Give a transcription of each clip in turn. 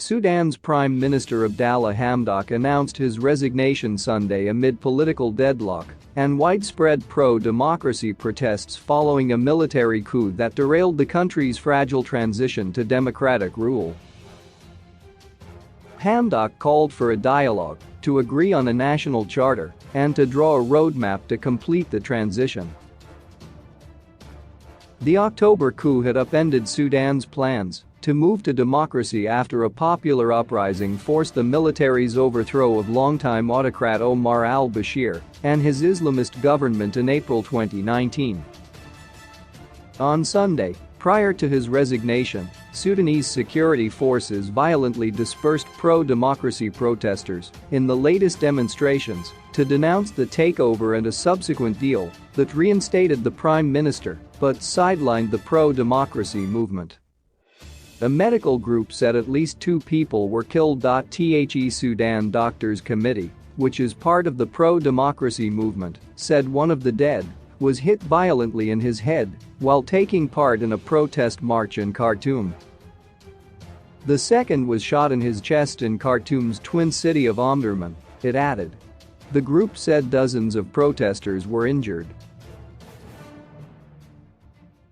Sudan's Prime Minister Abdallah Hamdok announced his resignation Sunday amid political deadlock and widespread pro-democracy protests following a military coup that derailed the country's fragile transition to democratic rule. Hamdok called for a dialogue to agree on a national charter and to draw a roadmap to complete the transition. The October coup had upended Sudan's plans to move to democracy after a popular uprising forced the military's overthrow of longtime autocrat Omar al-Bashir and his Islamist government in April 2019. On Sunday, prior to his resignation, Sudanese security forces violently dispersed pro-democracy protesters in the latest demonstrations to denounce the takeover and a subsequent deal that reinstated the prime minister but sidelined the pro-democracy movement. A medical group said at least 2 people were killed. The Sudan Doctors Committee, which is part of the pro-democracy movement, said one of the dead was hit violently in his head while taking part in a protest march in Khartoum. The second was shot in his chest in Khartoum's twin city of Omdurman, it added. The group said dozens of protesters were injured.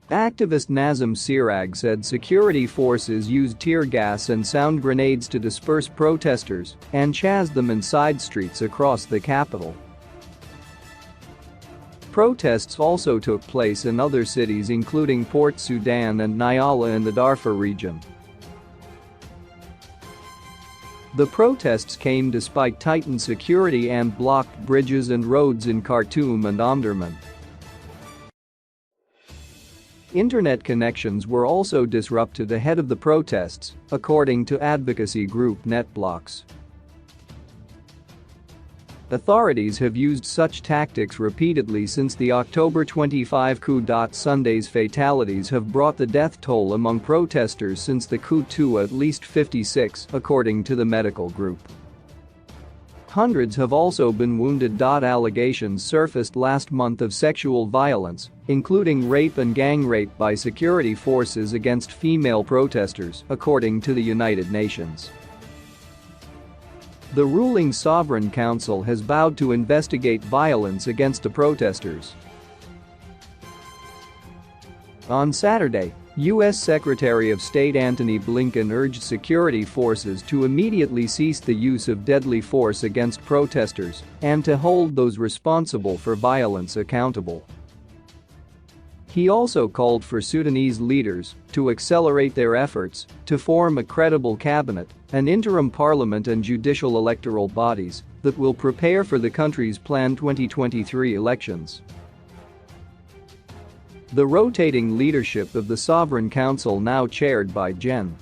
Activist Nazim Sirag said security forces used tear gas and sound grenades to disperse protesters and chased them in side streets across the capital. Protests also took place in other cities including Port Sudan and Nyala in the Darfur region. The protests came despite tightened security and blocked bridges and roads in Khartoum and Omdurman. Internet connections were also disrupted ahead of the protests, according to advocacy group NetBlocks. Authorities have used such tactics repeatedly since the October 25 coup. Sunday's fatalities have brought the death toll among protesters since the coup to at least 56, according to the medical group. Hundreds have also been wounded. Allegations surfaced last month of sexual violence, including rape and gang rape by security forces against female protesters, according to the United Nations. The ruling Sovereign Council has vowed to investigate violence against the protesters. On Saturday, U.S. Secretary of State Antony Blinken urged security forces to immediately cease the use of deadly force against protesters and to hold those responsible for violence accountable. He also called for Sudanese leaders to accelerate their efforts to form a credible cabinet, an interim parliament and judicial electoral bodies that will prepare for the country's planned 2023 elections. The rotating leadership of the Sovereign Council, now chaired by Gen.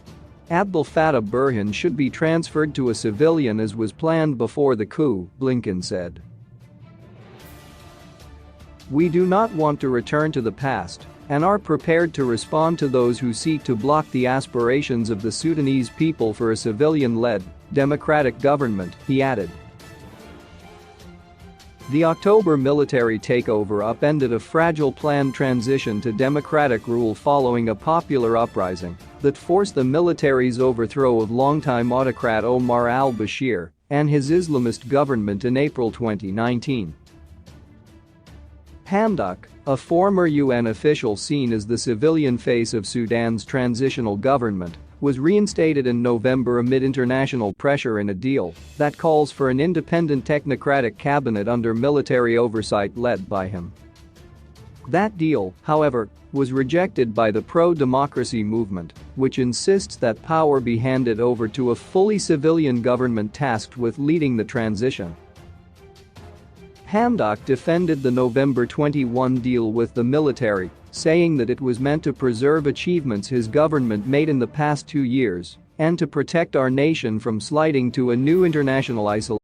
Abdel Fattah Burhan, should be transferred to a civilian as was planned before the coup, Blinken said. We do not want to return to the past and are prepared to respond to those who seek to block the aspirations of the Sudanese people for a civilian-led, democratic government, he added. The October military takeover upended a fragile planned transition to democratic rule following a popular uprising that forced the military's overthrow of longtime autocrat Omar al-Bashir and his Islamist government in April 2019. Hamdok, a former UN official seen as the civilian face of Sudan's transitional government, was reinstated in November amid international pressure in a deal that calls for an independent technocratic cabinet under military oversight led by him. That deal, however, was rejected by the pro-democracy movement, which insists that power be handed over to a fully civilian government tasked with leading the transition. Hamdok defended the November 21 deal with the military, saying that it was meant to preserve achievements his government made in the past 2 years and to protect our nation from sliding to a new international isolation.